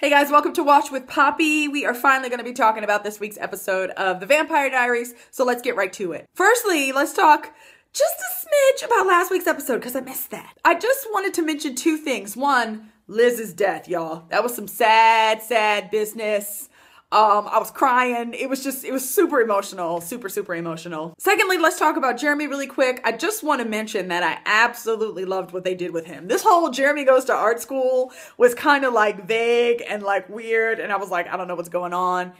Hey guys, welcome to Watch with Poppy. We are finally going to be talking about this week's episode of the Vampire Diaries, so let's get right to it. Firstly, let's talk just a smidge about last week's episode because I missed that. I just wanted to mention two things. One, Liz's death, y'all. That was some sad, sad business. I was crying. It was super emotional, super emotional. Secondly, let's talk about Jeremy really quick. I just want to mention that I absolutely loved what they did with him. This whole Jeremy goes to art school was kind of like vague and like weird. And I was like, I don't know what's going on.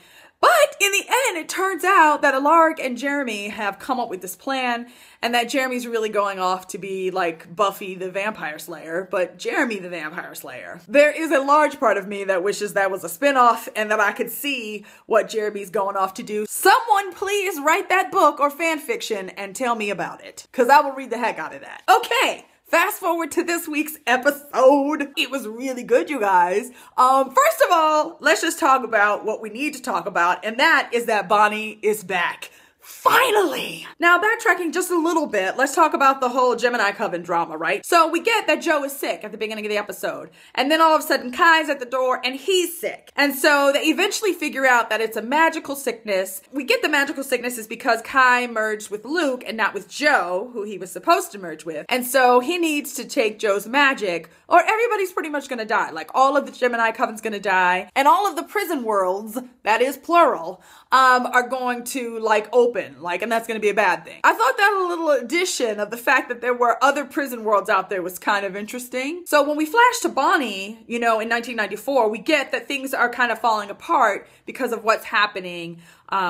But in the end, it turns out that Alaric and Jeremy have come up with this plan and that Jeremy's really going off to be like Buffy the Vampire Slayer, but Jeremy the Vampire Slayer. There is a large part of me that wishes that was a spinoff and that I could see what Jeremy's going off to do. Someone please write that book or fan fiction and tell me about it, because I will read the heck out of that. Okay. Fast forward to this week's episode. It was really good, you guys. First of all, let's just talk about what we need to talk about, and that is that Bonnie is back. Finally! Now, backtracking just a little bit, let's talk about the whole Gemini coven drama, right? So we get that Joe is sick at the beginning of the episode, and then all of a sudden Kai's at the door and he's sick. And so they eventually figure out that it's a magical sickness. We get the magical sickness is because Kai merged with Luke and not with Joe, who he was supposed to merge with. And so he needs to take Joe's magic or everybody's pretty much gonna die. Like all of the Gemini coven's gonna die and all of the prison worlds, that is plural, are going to like open, like, and that's going to be a bad thing. I thought that a little addition of the fact that there were other prison worlds out there was kind of interesting. So when we flash to Bonnie, you know, in 1994, we get that things are kind of falling apart because of what's happening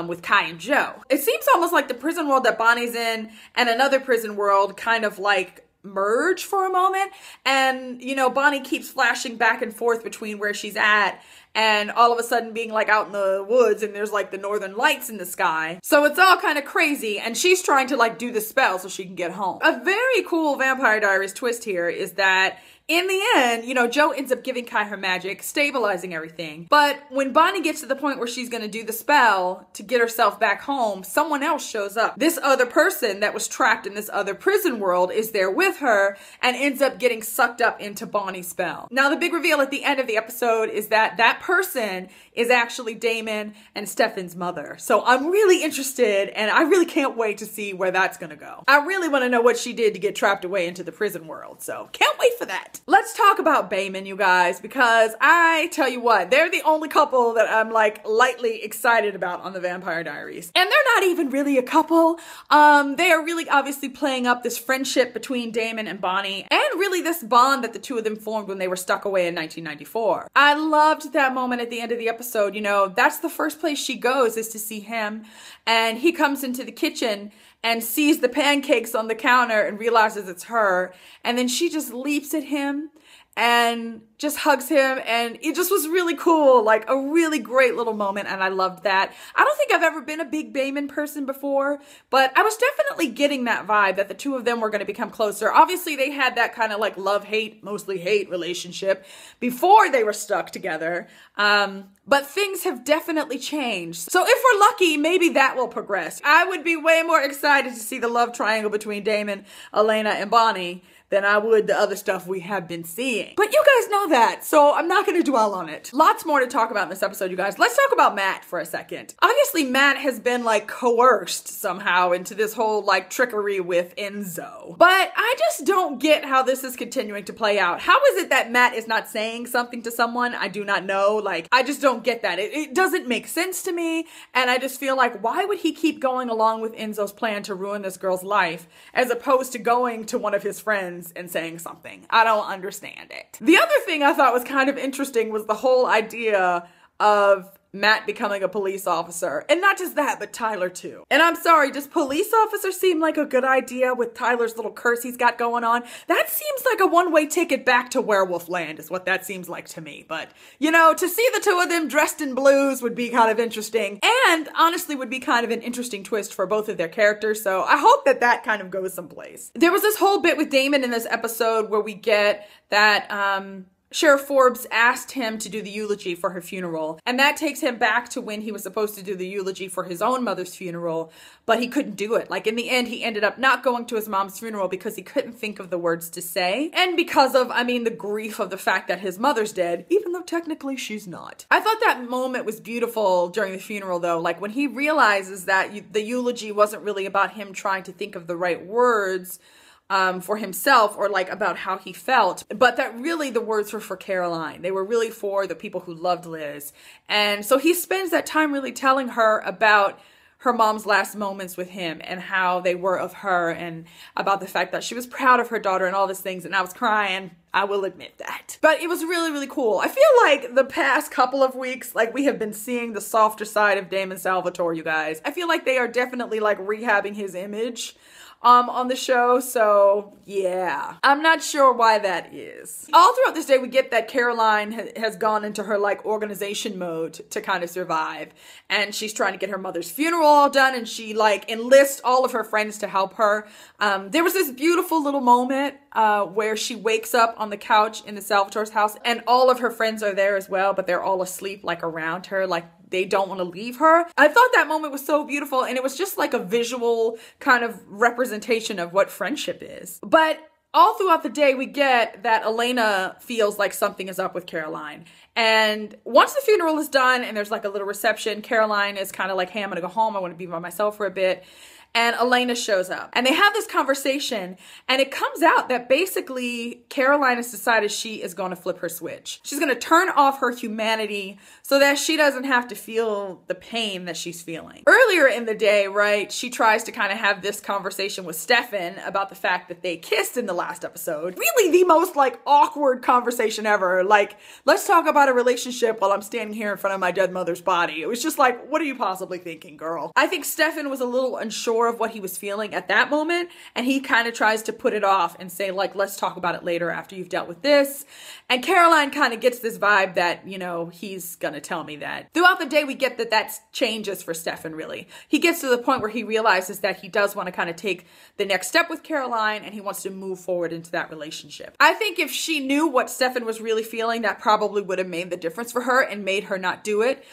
with Kai and Joe. It seems almost like the prison world that Bonnie's in and another prison world kind of like merge for a moment. And, you know, Bonnie keeps flashing back and forth between where she's at and all of a sudden being like out in the woods and there's like the northern lights in the sky. So it's all kind of crazy and she's trying to like do the spell so she can get home. A very cool Vampire Diaries twist here is that in the end, you know, Joe ends up giving Kai her magic, stabilizing everything. But when Bonnie gets to the point where she's going to do the spell to get herself back home, someone else shows up. This other person that was trapped in this other prison world is there with her and ends up getting sucked up into Bonnie's spell. Now, the big reveal at the end of the episode is that that person is actually Damon and Stefan's mother. So I'm really interested and I really can't wait to see where that's going to go. I really want to know what she did to get trapped away into the prison world. So can't wait for that. Let's talk about Damon, you guys, because I tell you what, they're the only couple that I'm like lightly excited about on the Vampire Diaries. And they're not even really a couple. They are really obviously playing up this friendship between Damon and Bonnie and really this bond that the two of them formed when they were stuck away in 1994. I loved that moment at the end of the episode. You know, that's the first place she goes is to see him. And he comes into the kitchen and sees the pancakes on the counter and realizes it's her. And then she just leaps at him and just hugs him, and it just was really cool, like a really great little moment, and I loved that. I don't think I've ever been a big Damon person before, but I was definitely getting that vibe that the two of them were going to become closer. Obviously, they had that kind of like love-hate, mostly hate relationship before they were stuck together, but things have definitely changed. So if we're lucky, maybe that will progress. I would be way more excited to see the love triangle between Damon, Elena, and Bonnie than I would the other stuff we have been seeing. But you guys know that, so I'm not gonna dwell on it. Lots more to talk about in this episode, you guys. Let's talk about Matt for a second. Obviously, Matt has been like coerced somehow into this whole like trickery with Enzo. But I just don't get how this is continuing to play out. How is it that Matt is not saying something to someone? I do not know. Like, I just don't get that. It doesn't make sense to me, and I just feel like, why would he keep going along with Enzo's plan to ruin this girl's life as opposed to going to one of his friends and saying something? I don't understand it. The other thing I thought was kind of interesting was the whole idea of Matt becoming a police officer. And not just that, but Tyler too. And I'm sorry, does police officer seem like a good idea with Tyler's little curse he's got going on? That seems like a one-way ticket back to werewolf land is what that seems like to me. But, you know, to see the two of them dressed in blues would be kind of interesting. And honestly would be kind of an interesting twist for both of their characters. So I hope that that kind of goes someplace. There was this whole bit with Damon in this episode where we get that, Sheriff Forbes asked him to do the eulogy for her funeral, and that takes him back to when he was supposed to do the eulogy for his own mother's funeral, but he couldn't do it. Like, in the end, he ended up not going to his mom's funeral because he couldn't think of the words to say, and because of, the grief of the fact that his mother's dead, even though technically she's not. I thought that moment was beautiful during the funeral, though, like when he realizes that the eulogy wasn't really about him trying to think of the right words for himself or like about how he felt, but that really the words were for Caroline. They were really for the people who loved Liz. And so he spends that time really telling her about her mom's last moments with him and how they were of her and about the fact that she was proud of her daughter and all these things. And I was crying. I will admit that. But it was really, really cool. I feel like the past couple of weeks, like we have been seeing the softer side of Damon Salvatore, you guys. I feel like they are definitely like rehabbing his image on the show, so yeah. I'm not sure why that is. All throughout this day, we get that Caroline has gone into her like organization mode to kind of survive, and she's trying to get her mother's funeral all done, and she like enlists all of her friends to help her. There was this beautiful little moment where she wakes up on the couch in the Salvatore's house, and all of her friends are there as well, but they're all asleep like around her, like they don't want to leave her. I thought that moment was so beautiful, and it was just like a visual kind of representation of what friendship is. But all throughout the day, we get that Elena feels like something is up with Caroline. And once the funeral is done and there's like a little reception, Caroline is kind of like, hey, I'm gonna go home. I want to be by myself for a bit. And Elena shows up and they have this conversation, and it comes out that basically Caroline has decided she is going to flip her switch. She's going to turn off her humanity so that she doesn't have to feel the pain that she's feeling. Earlier in the day, right, she tries to kind of have this conversation with Stefan about the fact that they kissed in the last episode. Really the most like awkward conversation ever. Like, let's talk about a relationship while I'm standing here in front of my dead mother's body. It was just like, what are you possibly thinking, girl? I think Stefan was a little unsure of what he was feeling at that moment, and he kind of tries to put it off and say like, let's talk about it later after you've dealt with this. And Caroline kind of gets this vibe that, you know, he's gonna tell me that. Throughout the day, we get that changes for Stefan, really. He gets to the point where he realizes that he does want to kind of take the next step with Caroline, and he wants to move forward into that relationship. I think if she knew what Stefan was really feeling, that probably would have made the difference for her and made her not do it.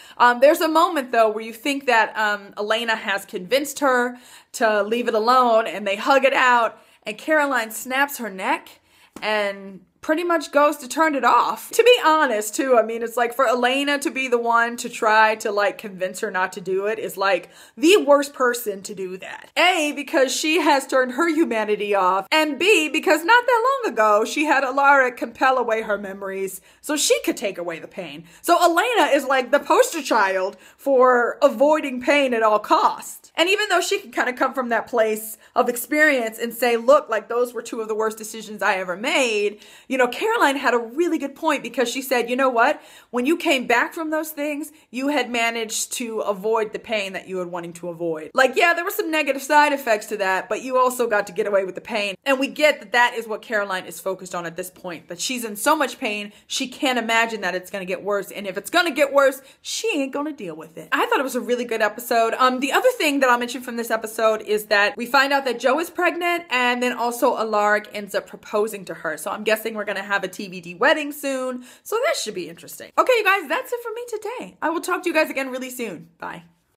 There's a moment though where you think that Elena has convinced her to leave it alone, and they hug it out, and Caroline snaps her neck and pretty much goes to turn it off. To be honest too, I mean, it's like for Elena to be the one to try to like convince her not to do it is like the worst person to do that. A, because she has turned her humanity off, and B, because not that long ago she had Alaric compel away her memories so she could take away the pain. So Elena is like the poster child for avoiding pain at all costs. And even though she can kind of come from that place of experience and say, look, like those were two of the worst decisions I ever made, you know, Caroline had a really good point, because she said, you know what? When you came back from those things, you had managed to avoid the pain that you were wanting to avoid. Like, yeah, there were some negative side effects to that, but you also got to get away with the pain. And we get that that is what Caroline is focused on at this point, that she's in so much pain, she can't imagine that it's going to get worse. And if it's going to get worse, she ain't going to deal with it. I thought it was a really good episode. The other thing that I'll mention from this episode is that we find out that Jo is pregnant, and then also Alaric ends up proposing to her. So I'm guessing we're going to have a TBD wedding soon. So that should be interesting. Okay, you guys, that's it for me today. I will talk to you guys again really soon. Bye.